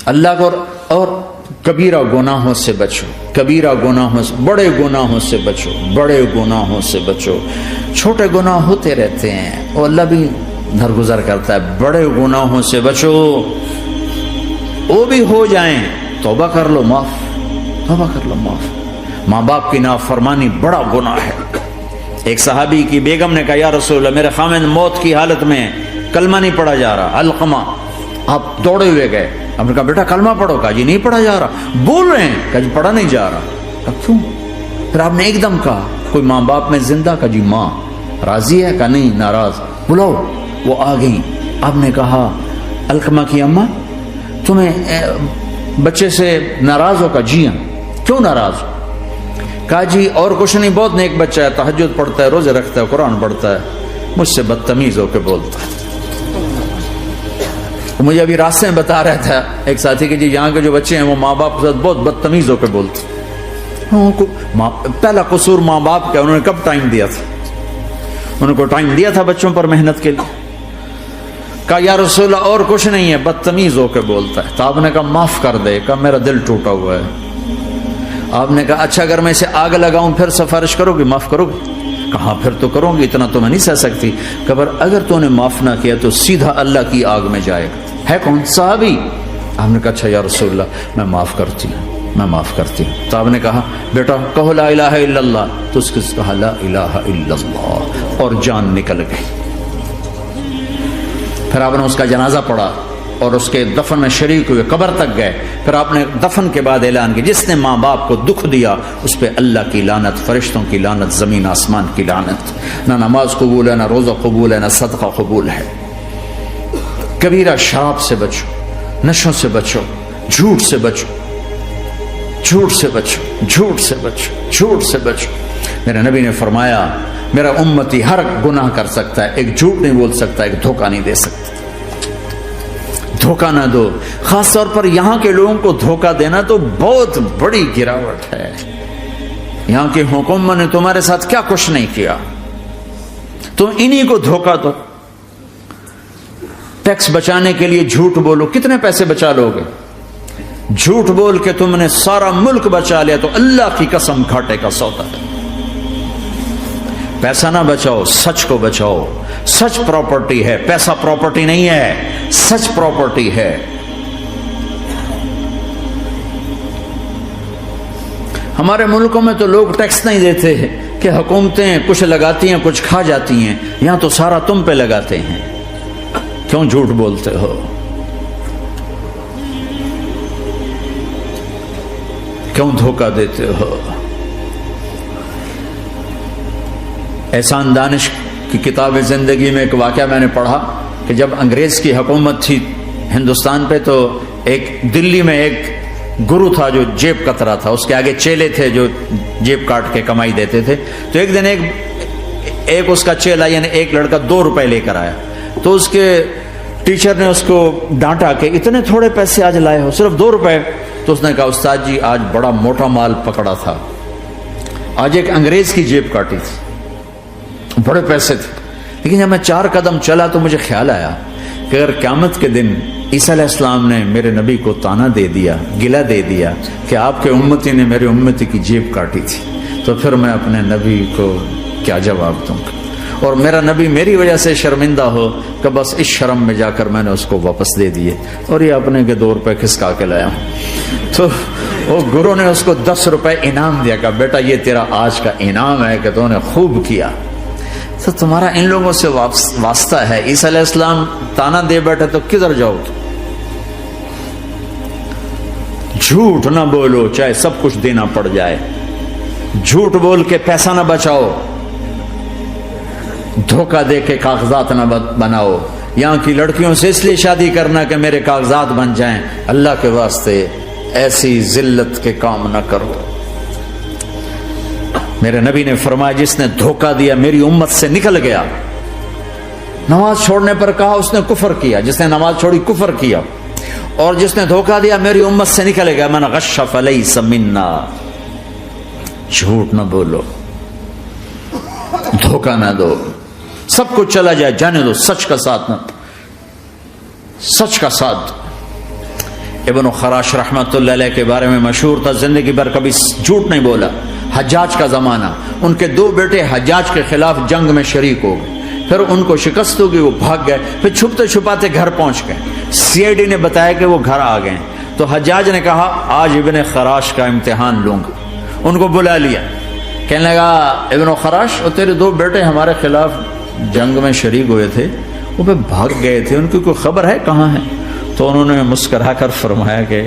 اللہ کو اور کبیرہ گناہوں سے بچو، کبیرہ گناہوں سے، بڑے گناہوں سے بچو، بڑے گناہوں سے بچو۔ چھوٹے گناہ ہوتے رہتے ہیں اور اللہ بھی درگزر کرتا ہے، بڑے گناہوں سے بچو، وہ بھی ہو جائیں توبہ کر لو معاف، توبہ کر لو معاف۔ ماں باپ کی نافرمانی بڑا گناہ ہے۔ ایک صحابی کی بیگم نے کہا یا رسول اللہ میرے خاوند موت کی حالت میں کلمہ نہیں پڑھا جا رہا، علقمہ۔ آپ دوڑے ہوئے گئے، آپ نے کہا بیٹا کلمہ پڑھو، کہا جی نہیں پڑھا جا رہا، بول رہے ہیں، کہا جی پڑھا نہیں جا رہا، کہا کیوں؟ پھر آپ نے ایک دم کہا کوئی ماں باپ میں زندہ؟ کہا جی ماں راضی ہے؟ کہا نہیں ناراض، بلاؤ۔ وہ آ گئی، آپ نے کہا علقمہ کی اماں تمہیں بچے سے ناراض ہو؟ کہا جی ہاں۔ کیوں ناراض ہو؟ کہا جی اور کچھ نہیں، بہت نیک بچہ ہے، تہجد پڑھتا ہے، روزے رکھتا ہے، قرآن پڑھتا ہے، مجھ سے بدتمیز ہو کے بولتا ہے۔ مجھے ابھی راستے میں بتا رہا تھا ایک ساتھی کہ جی یہاں کے جو بچے ہیں وہ ماں باپ کے ساتھ بہت بدتمیز ہو کے بولتے ہیں۔ پہلا قصور ماں باپ کا، انہوں نے کب ٹائم دیا تھا؟ انہوں کو ٹائم دیا تھا بچوں پر محنت کے لیے؟ کہا یا رسول اللہ اور کچھ نہیں ہے، بدتمیز ہو کے بولتا ہے۔ تو آپ نے کہا معاف کر دے، کہا میرا دل ٹوٹا ہوا ہے۔ آپ نے کہا اچھا اگر میں اسے آگ لگاؤں پھر سفارش کرو گی، معاف کرو گی؟ کہا پھر تو کروں گی، اتنا تو میں نہیں سہ سکتی۔ کہ اگر تو نے معاف نہ کیا تو سیدھا اللہ کی آگ میں جائے گا۔ ہے کون؟ صحابی۔ آپ نے کہا اچھا یا رسول اللہ میں معاف کرتی ہوں، میں معاف کرتی ہوں۔ تو آپ نے کہا بیٹا کہو لا الہ الا اللہ، تو اس کے کہا لا الہ الا اللہ اور جان نکل گئی۔ پھر آپ نے اس کا جنازہ پڑھا اور اس کے دفن میں شریک ہوئے، قبر تک گئے۔ پھر آپ نے دفن کے بعد اعلان کیا جس نے ماں باپ کو دکھ دیا اس پہ اللہ کی لعنت، فرشتوں کی لعنت، زمین آسمان کی لعنت۔ نہ نماز قبول ہے، نہ روزہ قبول ہے، نہ صدقہ قبول ہے۔ کبیرہ شراب سے بچو، نشوں سے بچو، جھوٹ سے بچو، جھوٹ سے بچو، جھوٹ سے بچو، جھوٹ سے بچو۔ میرے نبی نے فرمایا میرا امتی ہر گناہ کر سکتا ہے، ایک جھوٹ نہیں بول سکتا، ایک دھوکہ نہیں دے سکتا۔ دھوکہ نہ دو، خاص طور پر یہاں کے لوگوں کو دھوکہ دینا تو بہت بڑی گراوٹ ہے۔ یہاں کی حکومت نے تمہارے ساتھ کیا کچھ نہیں کیا، تم انہی کو دھوکہ دو۔ ٹیکس بچانے کے لیے جھوٹ بولو، کتنے پیسے بچا لو گے؟ جھوٹ بول کے تم نے سارا ملک بچا لیا تو اللہ کی قسم گھاٹے کا سودا ہے۔ پیسہ نہ بچاؤ، سچ کو بچاؤ۔ سچ پراپرٹی ہے، پیسہ پراپرٹی نہیں ہے، سچ پراپرٹی ہے۔ ہمارے ملکوں میں تو لوگ ٹیکس نہیں دیتے کہ حکومتیں کچھ لگاتی ہیں کچھ کھا جاتی ہیں، یہاں تو سارا تم پہ لگاتے ہیں۔ کیوں جھوٹ بولتے ہو؟ کیوں دھوکہ دیتے ہو؟ احسان دانش کی کتاب زندگی میں ایک واقعہ میں نے پڑھا کہ جب انگریز کی حکومت تھی ہندوستان پہ تو ایک دلی میں ایک گرو تھا جو جیب کترا تھا، اس کے آگے چیلے تھے جو جیب کاٹ کے کمائی دیتے تھے۔ تو ایک دن ایک اس کا چیلا یعنی ایک لڑکا 2 روپے لے کر آیا، تو اس کے ٹیچر نے اس کو ڈانٹا کہ اتنے تھوڑے پیسے آج لائے ہو، صرف 2 روپے۔ تو اس نے کہا استاد جی آج بڑا موٹا مال پکڑا تھا، آج ایک انگریز کی جیب کاٹی تھی، بڑے پیسے تھے۔ لیکن جب میں 4 قدم چلا تو مجھے خیال آیا کہ اگر قیامت کے دن عیسیٰ علیہ السلام نے میرے نبی کو تانا دے دیا، گلہ دے دیا کہ آپ کے امتی نے میرے امتی کی جیب کاٹی تھی، تو پھر میں اپنے نبی کو کیا جواب دوں گا؟ اور میرا نبی میری وجہ سے شرمندہ ہو کہ بس اس شرم میں جا کر میں نے اس کو واپس دے دیے اور یہ اپنے کے 2 روپے کھسکا کے لایا ہوں۔ تو وہ گرو نے اس کو 10 روپے انعام دیا کہ بیٹا یہ تیرا آج کا انعام ہے کہ تو نے خوب کیا۔ تو تمہارا ان لوگوں سے واسطہ ہے، عیسیٰ علیہ السلام تانا دے بیٹھے تو کدھر جاؤ؟ جھوٹ نہ بولو چاہے سب کچھ دینا پڑ جائے، جھوٹ بول کے پیسہ نہ بچاؤ، دھوکہ دے کے کاغذات نہ بناؤ۔ یہاں کی لڑکیوں سے اس لیے شادی کرنا کہ میرے کاغذات بن جائیں، اللہ کے واسطے ایسی ذلت کے کام نہ کرو۔ میرے نبی نے فرمایا جس نے دھوکہ دیا میری امت سے نکل گیا۔ نماز چھوڑنے پر کہا اس نے کفر کیا، جس نے نماز چھوڑی کفر کیا، اور جس نے دھوکہ دیا میری امت سے نکل گیا۔ من غش فلیس منا۔ جھوٹ نہ بولو، دھوکہ نہ دو، سب کچھ چلا جائے جانے دو، سچ کا ساتھ نہ، سچ کا ساتھ۔ ابن خراش رحمۃ اللہ علیہ کے بارے میں مشہور تھا، زندگی بھر کبھی جھوٹ نہیں بولا۔ حجاج کا زمانہ، ان کے 2 بیٹے حجاج کے خلاف جنگ میں شریک ہو گئے، پھر ان کو شکست ہوگی، وہ بھاگ گئے، پھر چھپتے چھپاتے گھر پہنچ گئے۔ CID نے بتایا کہ وہ گھر آ گئے، تو حجاج نے کہا آج ابن خراش کا امتحان لوں گا۔ ان کو بلا لیا، کہنے لگا ابن خراش، اور تیرے 2 بیٹے ہمارے خلاف جنگ میں شریک ہوئے تھے، وہ پہ بھاگ گئے تھے، ان کی کوئی خبر ہے کہاں ہے؟ تو انہوں نے مسکرا کر فرمایا کہ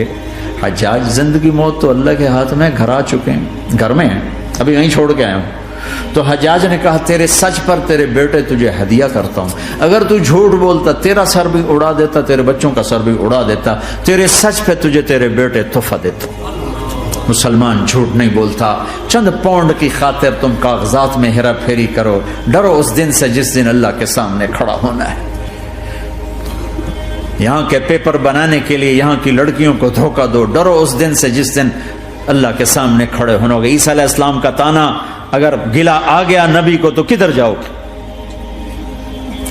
حجاج، زندگی موت تو اللہ کے ہاتھ میں، گھر آ چکے ہیں، گھر میں ہیں، ابھی یہیں چھوڑ کے آیا ہوں۔ تو حجاج نے کہا تیرے سچ پر تیرے بیٹے تجھے ہدیہ کرتا ہوں، اگر تو جھوٹ بولتا تیرا سر بھی اڑا دیتا، تیرے بچوں کا سر بھی اڑا دیتا، تیرے سچ پہ تجھے تیرے بیٹے تحفہ دیتا۔ مسلمان جھوٹ نہیں بولتا۔ چند پاؤنڈ کی خاطر تم کاغذات میں ہیرا پھیری کرو، ڈرو اس دن سے جس دن اللہ کے سامنے کھڑا ہونا ہے۔ یہاں کے پیپر بنانے کے لیے یہاں کی لڑکیوں کو دھوکہ دو، ڈرو اس دن سے جس دن اللہ کے سامنے کھڑے ہونا ہوگا۔ عیسیٰ علیہ السلام کا تانا اگر گلا آ گیا نبی کو تو کدھر جاؤ گے؟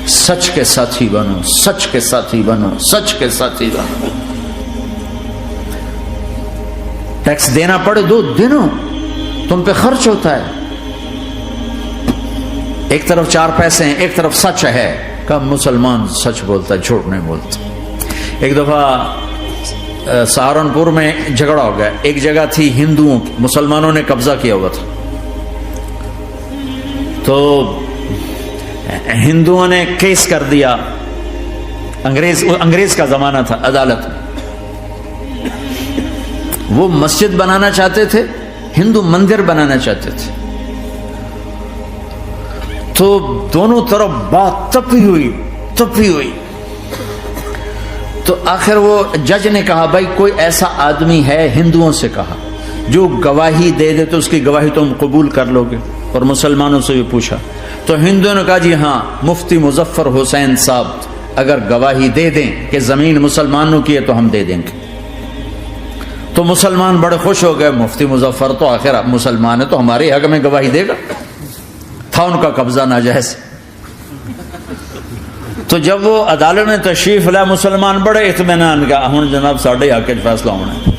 سچ کے ساتھی بنو، سچ کے ساتھی بنو، سچ کے ساتھی بنو۔ ٹیکس دینا پڑے دو، دنو، تم پہ خرچ ہوتا ہے۔ ایک طرف 4 پیسے ہیں، ایک طرف سچ ہے، کہ مسلمان سچ بولتا ہے، جھوٹ نہیں بولتا۔ ایک دفعہ سہارنپور میں جھگڑا ہو گیا، ایک جگہ تھی ہندوؤں کی، مسلمانوں نے قبضہ کیا ہوا تھا، تو ہندوؤں نے کیس کر دیا، انگریز کا زمانہ تھا، عدالت میں۔ وہ مسجد بنانا چاہتے تھے، ہندو مندر بنانا چاہتے تھے، تو دونوں طرف بات تپی ہوئی، تو آخر وہ جج نے کہا بھائی کوئی ایسا آدمی ہے، ہندوؤں سے کہا، جو گواہی دے دے تو اس کی گواہی تم قبول کر لو گے؟ اور مسلمانوں سے بھی پوچھا، تو ہندوؤں نے کہا جی ہاں، مفتی مظفر حسین صاحب اگر گواہی دے دیں کہ زمین مسلمانوں کی ہے تو ہم دے دیں گے۔ تو مسلمان بڑے خوش ہو گئے، مفتی مظفر تو آخر مسلمان ہے تو ہمارے حق میں گواہی دے گا، تھا ان کا قبضہ ناجائز۔ تو جب وہ عدالت میں تشریف لائے، مسلمان بڑے اطمینان کا، ہوں جناب ساڑھے حق فیصلہ ہونا ہے،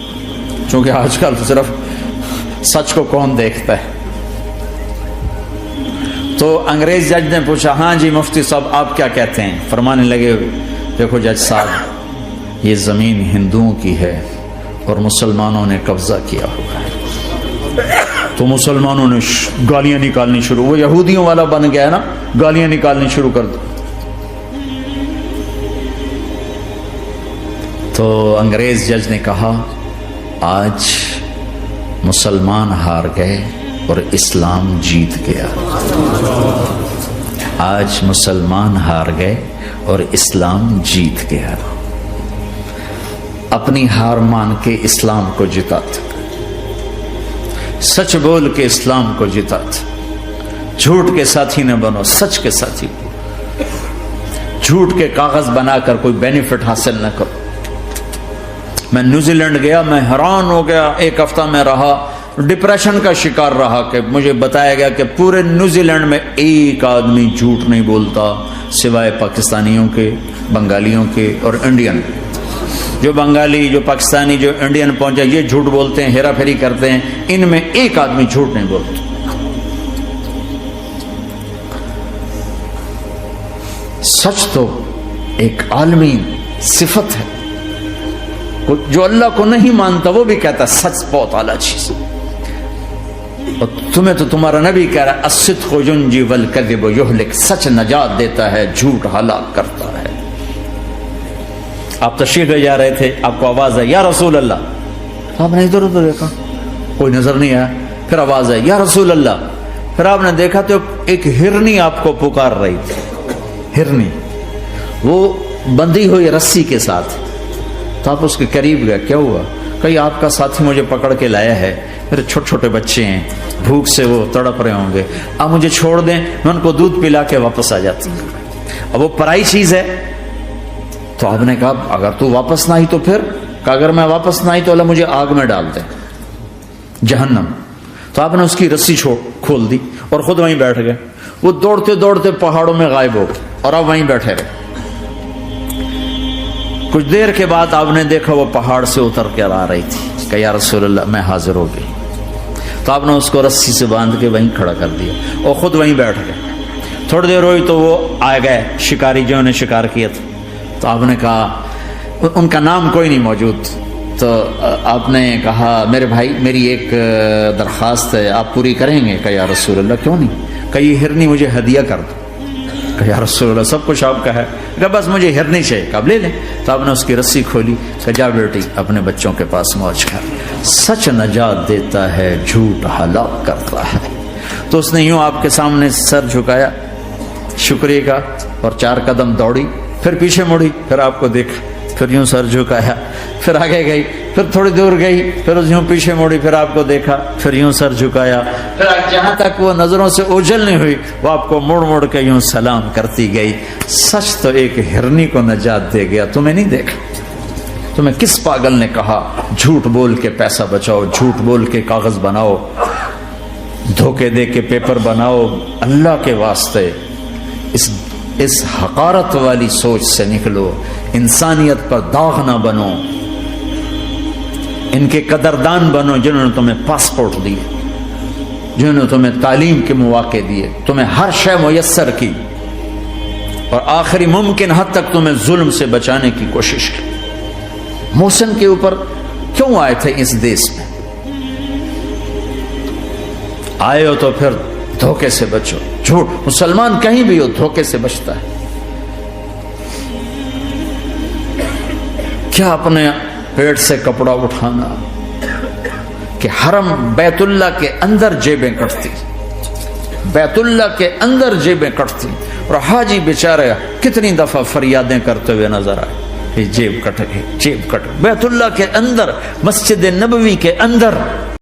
چونکہ آج کل صرف سچ کو کون دیکھتا ہے۔ تو انگریز جج نے پوچھا ہاں جی مفتی صاحب آپ کیا کہتے ہیں؟ فرمانے لگے دیکھو جج صاحب، یہ زمین ہندوؤں کی ہے اور مسلمانوں نے قبضہ کیا ہوا ہے۔ تو مسلمانوں نے گالیاں نکالنی شروع، وہ یہودیوں والا بن گیا نا، گالیاں نکالنی شروع کر دی۔ تو انگریز جج نے کہا آج مسلمان ہار گئے اور اسلام جیت گیا، آج مسلمان ہار گئے اور اسلام جیت گیا۔ اپنی ہار مان کے اسلام کو جتاتے، سچ بول کے اسلام کو جتاتے۔ جھوٹ کے ساتھی نہ بنو، سچ کے ساتھی۔ جھوٹ کے کاغذ بنا کر کوئی بینیفٹ حاصل نہ کرو۔ میں نیوزی لینڈ گیا، میں حیران ہو گیا، 1 ہفتہ میں رہا، ڈپریشن کا شکار رہا کہ مجھے بتایا گیا کہ پورے نیوزی لینڈ میں ایک آدمی جھوٹ نہیں بولتا سوائے پاکستانیوں کے، بنگالیوں کے اور انڈین۔ جو بنگالی، جو پاکستانی، جو انڈین پہنچے یہ جھوٹ بولتے ہیں، ہیرا پھیری کرتے ہیں، ان میں ایک آدمی جھوٹ نہیں بولتا۔ سچ تو ایک عالمی صفت ہے، جو اللہ کو نہیں مانتا وہ بھی کہتا ہے سچ بہت اعلیٰ چیز، اور تمہیں تو تمہارا نبی کہہ رہا ہے الصدق ینجی والکذب یہلک، سچ نجات دیتا ہے، جھوٹ ہلاک کرتا ہے۔ آپ تشریف لے جا رہے تھے، آپ کو آواز ہے یا رسول اللہ، آپ نے ادھر ادھر دیکھا، کوئی نظر نہیں آیا، پھر آواز ہے یا رسول اللہ، پھر آپ نے دیکھا تو ایک ہرنی آپ کو پکار رہی تھی، ہرنی، وہ بندھی ہوئی رسی کے ساتھ۔ تو آپ اس کے قریب گئے، کیا ہوا؟ کہیں آپ کا ساتھی مجھے پکڑ کے لایا ہے، میرے چھوٹے چھوٹے بچے ہیں، بھوک سے وہ تڑپ رہے ہوں گے، آپ مجھے چھوڑ دیں، میں ان کو دودھ پلا کے واپس آ جاتی ہوں۔ اب وہ پرائی چیز ہے، تو آپ نے کہا اگر تو واپس نہ آئی تو پھر، کہ اگر میں واپس نہ آئی تو اللہ مجھے آگ میں ڈال دے، جہنم۔ تو آپ نے اس کی رسی کھول دی اور خود وہیں بیٹھ گئے۔ وہ دوڑتے دوڑتے پہاڑوں میں غائب ہو گئے اور آپ وہیں بیٹھے رہے۔ کچھ دیر کے بعد آپ نے دیکھا وہ پہاڑ سے اتر کر آ رہی تھی کہ یا رسول اللہ میں حاضر ہو گئی. تو آپ نے اس کو رسی سے باندھ کے وہیں کھڑا کر دیا اور خود وہیں بیٹھ گئے. تھوڑی دیر ہوئی تو وہ آ گئے شکاری جو نے شکار کیا تھا. تو آپ نے کہا, ان کا نام کوئی نہیں موجود, تو آپ نے کہا میرے بھائی میری ایک درخواست ہے, آپ پوری کریں گے؟ کہ یا رسول اللہ کیوں نہیں, کہ یہ ہرنی مجھے ہدیہ کر دو. کہ یا رسول اللہ سب کچھ آپ کا ہے, کہ بس مجھے ہرنی چاہیے. کہ آپ لے لیں. تو آپ نے اس کی رسی کھولی کہ جا بیٹی اپنے بچوں کے پاس موج کر. سچ نجات دیتا ہے, جھوٹ ہلاک کرتا ہے. تو اس نے یوں آپ کے سامنے سر جھکایا شکریہ کا اور 4 قدم دوڑی, پھر پیچھے مڑی, پھر آپ کو دیکھا, پھر یوں سر جھکایا, پھر آگے گئی, پھر تھوڑی دور گئی, پھر یوں پیچھے مڑی, پھر آپ کو دیکھا, پھر یوں سر جھکایا, پھر جہاں تک وہ نظروں سے اوجھل نہیں ہوئی وہ آپ کو مڑ مڑ کے یوں سلام کرتی گئی. سچ تو ایک ہرنی کو نجات دے گیا, تمہیں نہیں دیکھا. تمہیں کس پاگل نے کہا جھوٹ بول کے پیسہ بچاؤ, جھوٹ بول کے کاغذ بناؤ, دھوکے دے کے پیپر بناؤ؟ اللہ کے واسطے اس حقارت والی سوچ سے نکلو, انسانیت پر داغ نہ بنو, ان کے قدردان بنو جنہوں نے تمہیں پاسپورٹ دیے, جنہوں نے تمہیں تعلیم کے مواقع دیے, تمہیں ہر شے میسر کی, اور آخری ممکن حد تک تمہیں ظلم سے بچانے کی کوشش کی. محسن کے اوپر کیوں آئے تھے اس دیس میں؟ آئے ہو تو پھر دھوکے سے بچو. جھوٹ, مسلمان کہیں بھی ہو دھوکے سے بچتا ہے. کیا اپنے پیٹ سے کپڑا اٹھانا کہ حرم بیت اللہ کے اندر جیبیں کٹتی, بیت اللہ کے اندر جیبیں کٹتی, اور حاجی بیچارے کتنی دفعہ فریادیں کرتے ہوئے نظر آئے, جیب کٹ گئی, جیب کٹ. بیت اللہ کے اندر, مسجد نبوی کے اندر